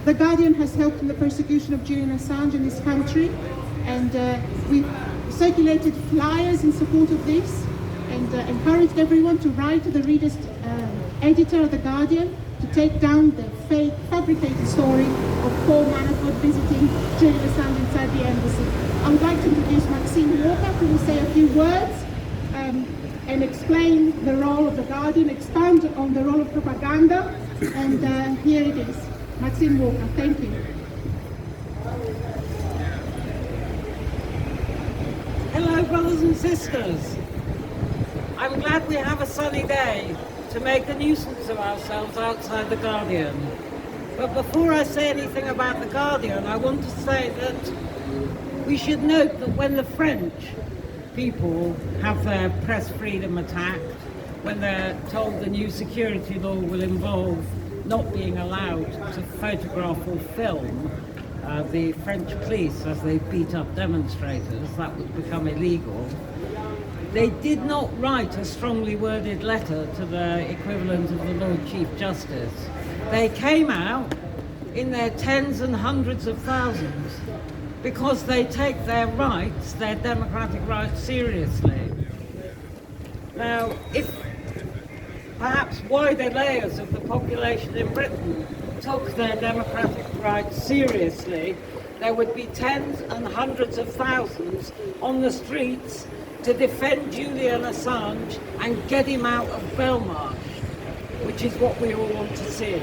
The Guardian has helped in the persecution of Julian Assange in this country, and we've circulated flyers in support of this, and encouraged everyone to write to the reader's editor of The Guardian to take down the fake, fabricated story of Paul Manafort visiting Julian Assange inside the embassy. I would like to introduce Maxine Walker, who will say a few words and explain the role of The Guardian, expand on the role of propaganda, and here it is. Maxine Walker, thank you. Hello, brothers and sisters. I'm glad we have a sunny day to make a nuisance of ourselves outside The Guardian. But before I say anything about The Guardian, I want to say that we should note that when the French people have their press freedom attacked, when they're told the new security law will involve not being allowed to photograph or film the French police as they beat up demonstrators, that would become illegal. They did not write a strongly worded letter to the equivalent of the Lord Chief Justice. They came out in their tens and hundreds of thousands because they take their rights, their democratic rights, seriously. Now, if perhaps wider layers of the population in Britain took their democratic rights seriously, there would be tens and hundreds of thousands on the streets to defend Julian Assange and get him out of Belmarsh, which is what we all want to see.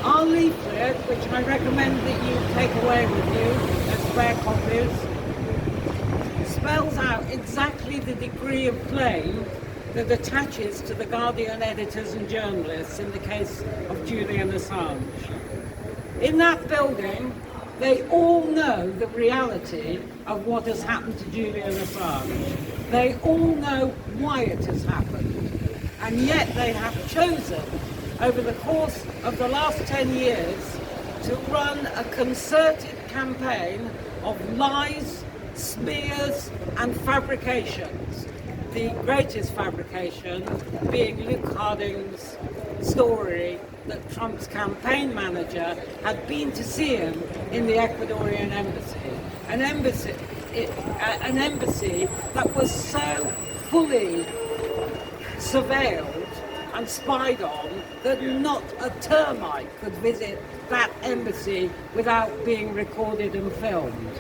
Our leaflet, which I recommend that you take away with you as spare copies, spells out exactly the degree of blame that attaches to the Guardian editors and journalists in the case of Julian Assange. In that building, they all know the reality of what has happened to Julian Assange. They all know why it has happened. And yet they have chosen, over the course of the last 10 years, to run a concerted campaign of lies, smears, and fabrications. The greatest fabrication being Luke Harding's story that Trump's campaign manager had been to see him in the Ecuadorian embassy. An embassy that was so fully surveilled and spied on that not a termite could visit that embassy without being recorded and filmed.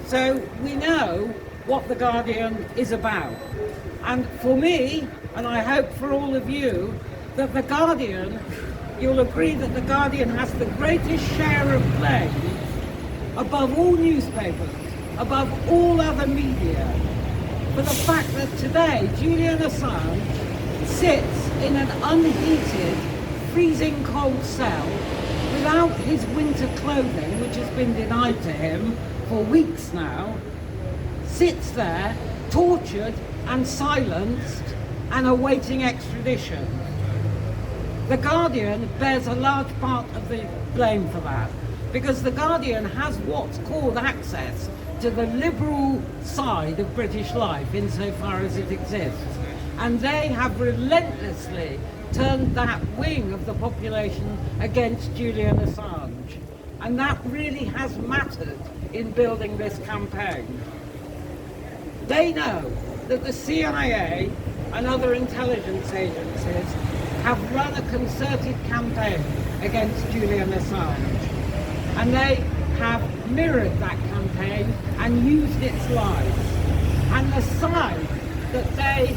So we know what The Guardian is about. And for me, and I hope for all of you, that The Guardian, you'll agree that The Guardian has the greatest share of blame above all newspapers, above all other media, for the fact that today Julian Assange sits in an unheated, freezing cold cell without his winter clothing, which has been denied to him for weeks now, sits there, tortured and silenced and awaiting extradition. The Guardian bears a large part of the blame for that, because The Guardian has what's called access to the liberal side of British life insofar as it exists. And they have relentlessly turned that wing of the population against Julian Assange. And that really has mattered in building this campaign. They know that the CIA and other intelligence agencies have run a concerted campaign against Julian Assange. And they have mirrored that campaign and used its lies. And the side that they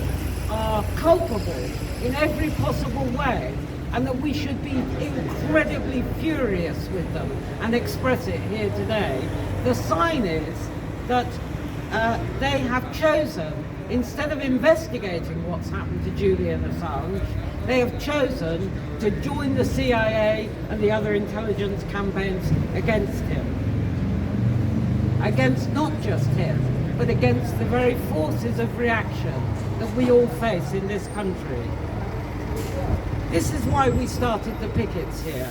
are culpable in every possible way, and that we should be incredibly furious with them and express it here today, the sign is that they have chosen, instead of investigating what's happened to Julian Assange, they have chosen to join the CIA and the other intelligence campaigns against him. Against not just him, but against the very forces of reaction that we all face in this country. This is why we started the pickets here,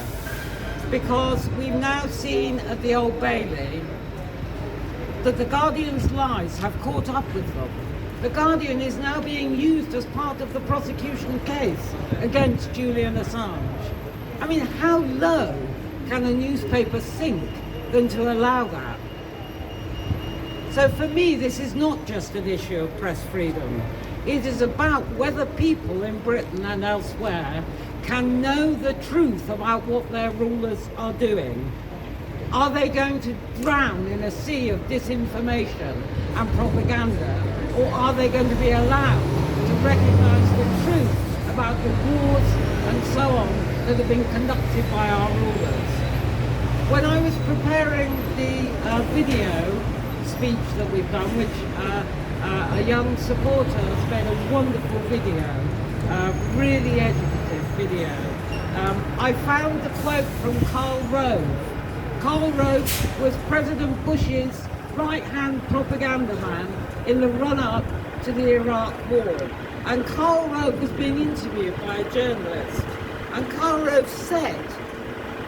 because we've now seen at the Old Bailey that the Guardian's lies have caught up with them. The Guardian is now being used as part of the prosecution case against Julian Assange. I mean, how low can a newspaper sink than to allow that? So for me, this is not just an issue of press freedom. It is about whether people in Britain and elsewhere can know the truth about what their rulers are doing. Are they going to drown in a sea of disinformation and propaganda, or are they going to be allowed to recognise the truth about the wars and so on that have been conducted by our rulers? When I was preparing the video speech that we've done, which a young supporter has made a wonderful video, really educative video, I found the quote from Karl Rove. Karl Rove was President Bush's right-hand propaganda man in the run-up to the Iraq War. And Karl Rove was being interviewed by a journalist. And Karl Rove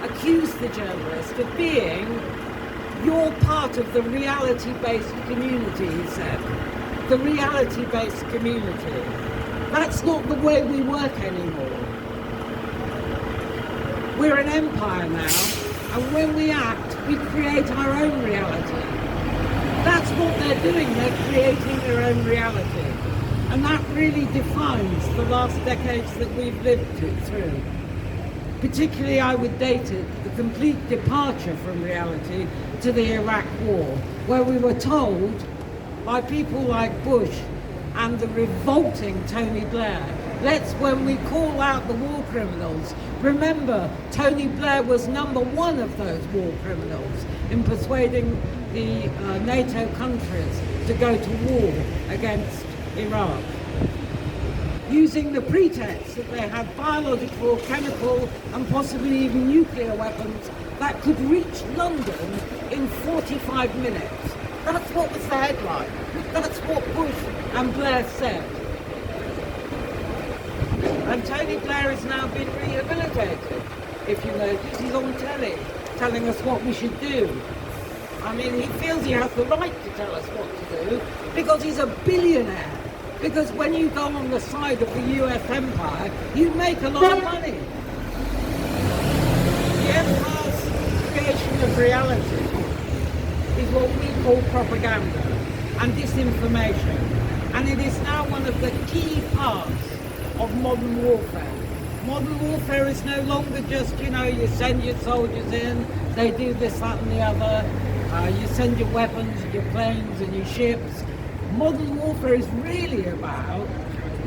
accused the journalist of being, "You're part of the reality-based community," he said. The reality-based community. That's not the way we work anymore. We're an empire now, and when we act, we create our own reality. That's what they're doing, they're creating their own reality. And that really defines the last decades that we've lived through. Particularly, I would date it, the complete departure from reality to the Iraq War, where we were told by people like Bush and the revolting Tony Blair, when we call out the war criminals, remember Tony Blair was number one of those war criminals in persuading the NATO countries to go to war against Iraq, using the pretext that they had biological, chemical and possibly even nuclear weapons that could reach London in 45 minutes. That's what was the headline. That's what Bush and Blair said. And Tony Blair has now been rehabilitated. If you notice, he's on telly telling us what we should do. I mean, he feels he has the right to tell us what to do because he's a billionaire. Because when you go on the side of the US empire, you make a lot of money. The empire's creation of reality is what we call propaganda and disinformation. And it is now one of the key parts of modern warfare. Modern warfare is no longer just, you send your soldiers in, they do this, that and the other, you send your weapons and your planes and your ships. Modern warfare is really about,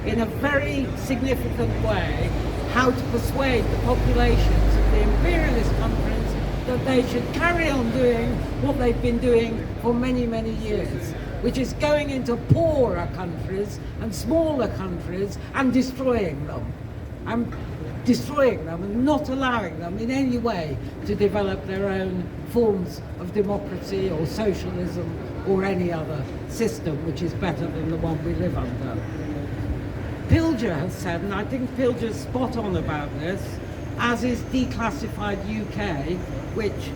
in a very significant way, how to persuade the populations of the imperialist countries that they should carry on doing what they've been doing for many, many years, which is going into poorer countries and smaller countries and destroying them and not allowing them in any way to develop their own forms of democracy or socialism or any other system which is better than the one we live under. Pilger has said, and I think Pilger's spot on about this, as is Declassified UK, which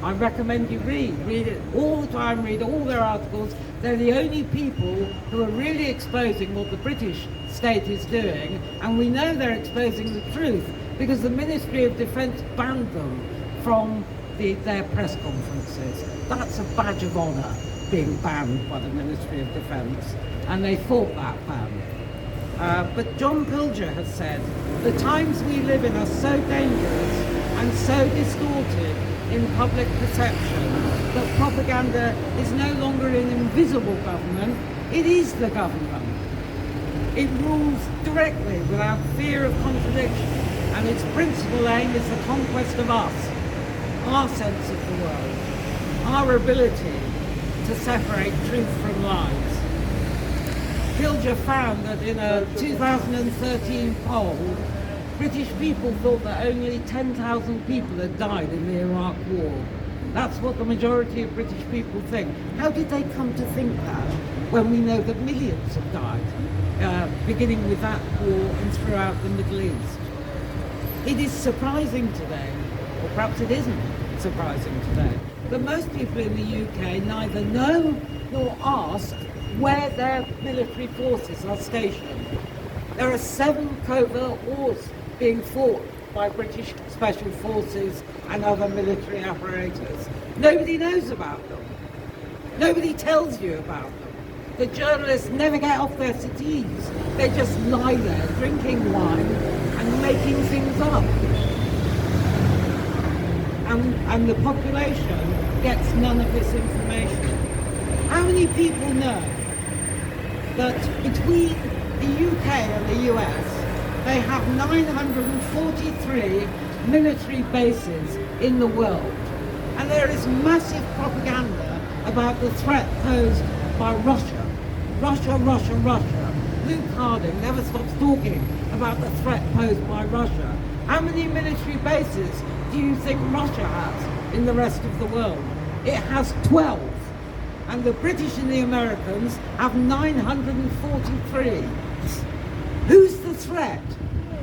I recommend you read it all the time, read all their articles. They're the only people who are really exposing what the British state is doing, and we know they're exposing the truth because the Ministry of Defence banned them from their press conferences. That's a badge of honour, being banned by the Ministry of Defence, and they fought that ban. But John Pilger has said, the times we live in are so dangerous and so distorted in public perception that propaganda is no longer an invisible government, it is the government. It rules directly without fear of contradiction, and its principal aim is the conquest of us, our sense of the world, our ability to separate truth from lies. Pilger found that in a 2013 poll, British people thought that only 10,000 people had died in the Iraq War. That's what the majority of British people think. How did they come to think that when we know that millions have died, beginning with that war and throughout the Middle East? It is surprising today, or perhaps it isn't surprising today, that most people in the UK neither know nor ask where their military forces are stationed. There are 7 covert wars being fought by British special forces and other military apparatus. Nobody knows about them. Nobody tells you about them. The journalists never get off their settees. They just lie there drinking wine and making things up. And the population gets none of this information. How many people know that between the UK and the US, they have 943 military bases in the world? And there is massive propaganda about the threat posed by Russia. Russia, Russia, Russia. Luke Harding never stops talking about the threat posed by Russia. How many military bases do you think Russia has in the rest of the world? It has 12. And the British and the Americans have 943. Who's the threat?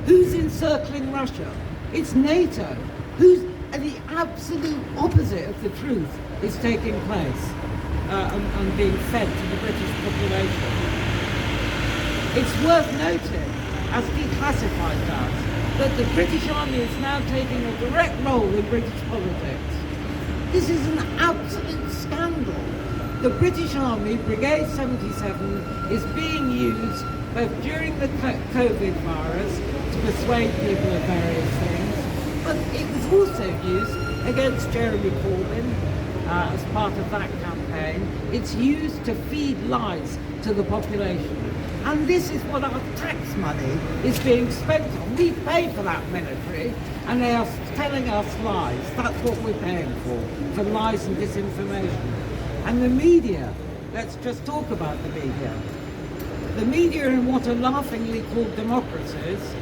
Who's encircling Russia? It's NATO. And the absolute opposite of the truth is taking place and being fed to the British population. It's worth noting, as Declassified does, that the British Army is now taking a direct role in British politics. This is an absolute scandal. The British Army, Brigade 77, is being used both during the COVID virus to persuade people of various things, but it was also used against Jeremy Corbyn as part of that campaign. It's used to feed lies to the population. And this is what our tax money is being spent on. We pay for that military, and they are telling us lies. That's what we're paying for lies and disinformation. And the media, let's just talk about the media. The media in what are laughingly called democracies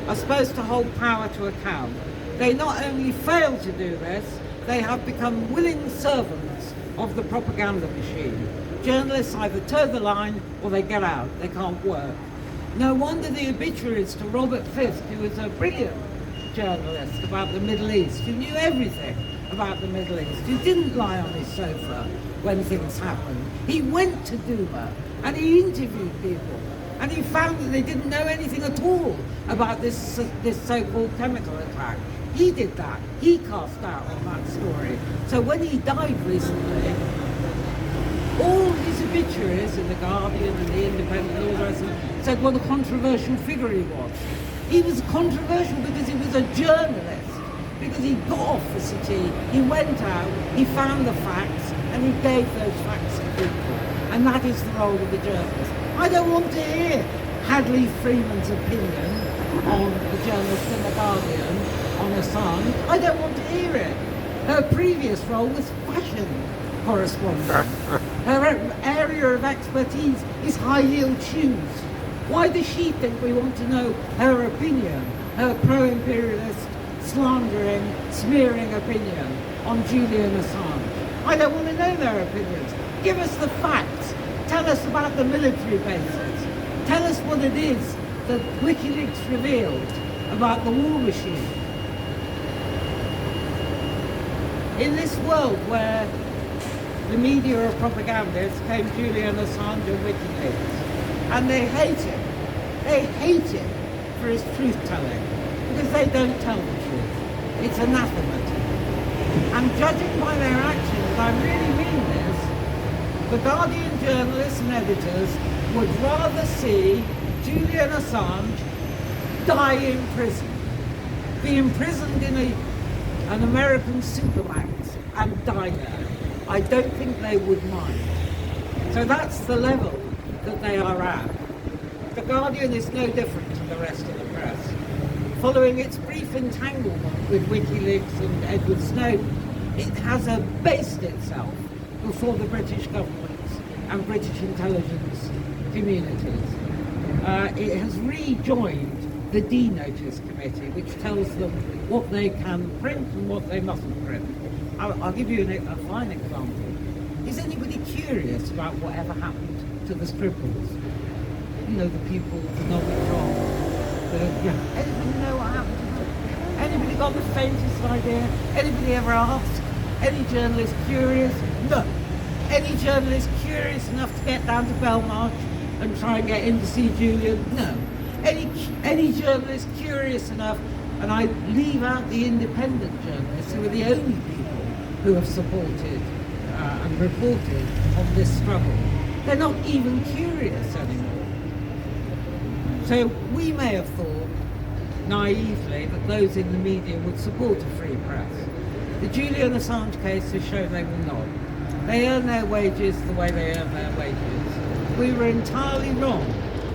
are supposed to hold power to account. They not only fail to do this, they have become willing servants of the propaganda machine. Journalists either toe the line or they get out. They can't work. No wonder the obituaries to Robert Fisk, who was a brilliant journalist about the Middle East, who knew everything about the Middle East, who didn't lie on his sofa when things happened. He went to Duma and he interviewed people, and he found that they didn't know anything at all about this so-called chemical attack. He did that. He cast doubt on that story. So when he died recently, all his obituaries in The Guardian and The Independent and all the rest of them said what a controversial figure he was. He was controversial because he was a journalist, because he got off the city, he went out, he found the facts, and he gave those facts to people. And that is the role of the journalist. I don't want to hear Hadley Freeman's opinion on the journalist in The Guardian, on Assange. I don't want to hear it. Her previous role was fashion correspondent. Her area of expertise is high-heeled shoes. Why does she think we want to know her opinion, her pro-imperialist, slandering, smearing opinion on Julian Assange? I don't want to know their opinions. Give us the facts. Tell us about the military bases. Tell us what it is that WikiLeaks revealed about the war machine. In this world where the media are propagandists came Julian Assange and WikiLeaks. And they hate him. They hate him for his truth-telling, because they don't tell the truth. It's anathema to them. And judging by their actions, I really mean this, the Guardian journalists and editors would rather see Julian Assange die in prison, be imprisoned in an American supermax and die there. I don't think they would mind. So that's the level that they are at. The Guardian is no different to the rest of the press. Following its brief entanglement with WikiLeaks and Edward Snowden, it has abased itself before the British government and British intelligence communities. It has rejoined the D-Notice Committee, which tells them what they can print and what they mustn't print. I'll give you a fine example. Is anybody curious about whatever happened to the scribbles? You know, the pupils, the Novichok, anybody know what happened to them? Anybody got the faintest idea? Anybody ever asked? Any journalist curious? No. Any journalist curious enough to get down to Belmarsh and try and get in to see Julian? No. Any journalist curious enough And I leave out the independent journalists, who are the only people who have supported and reported on this struggle. They're not even curious anymore. So we may have thought naively that those in the media would support a free press. The Julian Assange case has shown they will not. They earn their wages the way they earn their wages. We were entirely wrong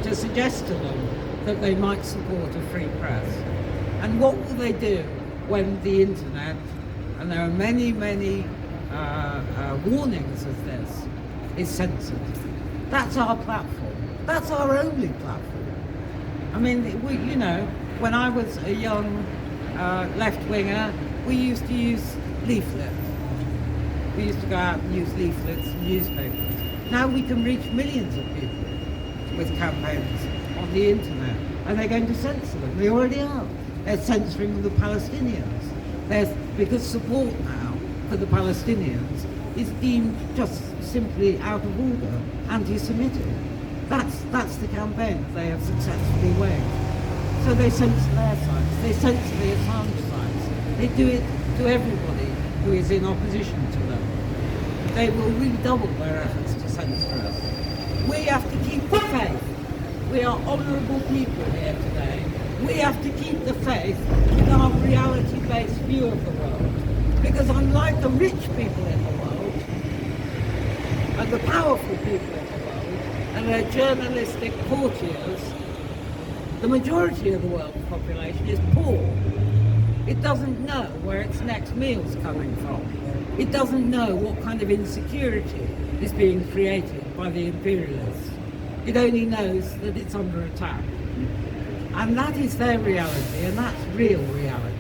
to suggest to them that they might support a free press. And what will they do when the internet, and there are many, many warnings of this, is censored? That's our platform. That's our only platform. I mean, when I was a young left-winger, we used to use leaflets. We used to go out and use leaflets and newspapers. Now we can reach millions of people with campaigns on the internet, and they're going to censor them. They already are. They're censoring the Palestinians. Because support now for the Palestinians is deemed just simply out of order, anti-Semitic. That's the campaign that they have successfully waged. So they censor their sites, they censor the Assange sites. They do it to everybody who is in opposition to them. They will redouble their efforts to censor us. We have to keep the faith. We are honourable people here today. We have to keep the faith in our reality-based view of the world. Because unlike the rich people in the world, and the powerful people in the world, and their journalistic courtiers, the majority of the world's population is poor. It doesn't know where its next meal's coming from. It doesn't know what kind of insecurity is being created by the imperialists. It only knows that it's under attack. And that is their reality, and that's real reality.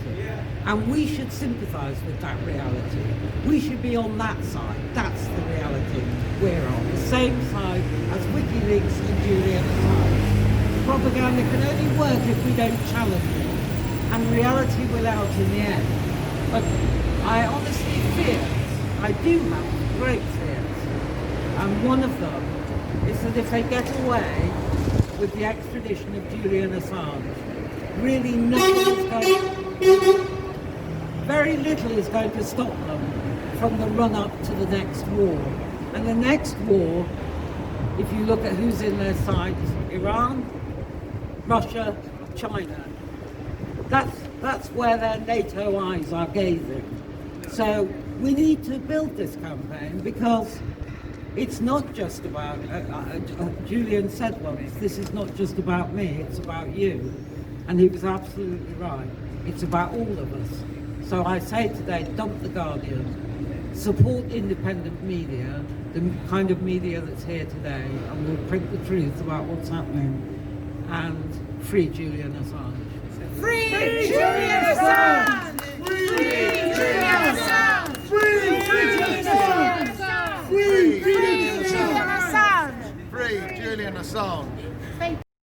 And we should sympathise with that reality. We should be on that side. That's the reality we're on. The same side as WikiLeaks and Julian Assange. Propaganda can only work if we don't challenge it. And reality will out in the end. But I honestly fear, I do have great fears. And one of them is that if they get away with the extradition of Julian Assange, really very little is going to stop them from the run-up to the next war. And the next war, if you look at who's in their sights, Iran, Russia, China, that's where their NATO eyes are gazing. So we need to build this campaign because it's not just about, Julian said once, this is not just about me, it's about you. And he was absolutely right. It's about all of us. So I say today, dump the Guardian, support independent media, the kind of media that's here today, and we'll print the truth about what's happening, and free Julian Assange. Free Julian Assange!